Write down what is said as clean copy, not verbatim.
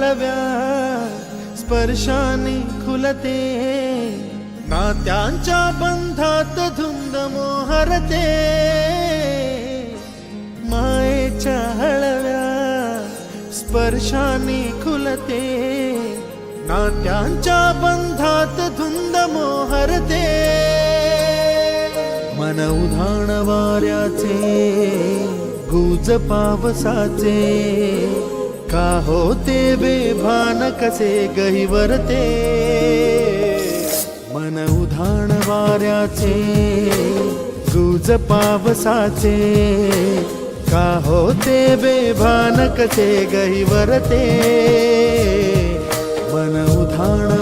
हळव्या स्पर्शाने खुलते, नात्यांच्या बंधात धुंद मोहरते, मायेच्या हळव्या स्पर्शाने खुलते, नात्यांच्या बंधात धुंद मोहरते, मन उधाण वाऱ्याचे गुज पावसाचे, का होते बेभान कसे गहिवरते, मन उधाण वाऱ्याचे गुज पावसाचे, का होते बेभान कसे गहिवरते, मन उधाण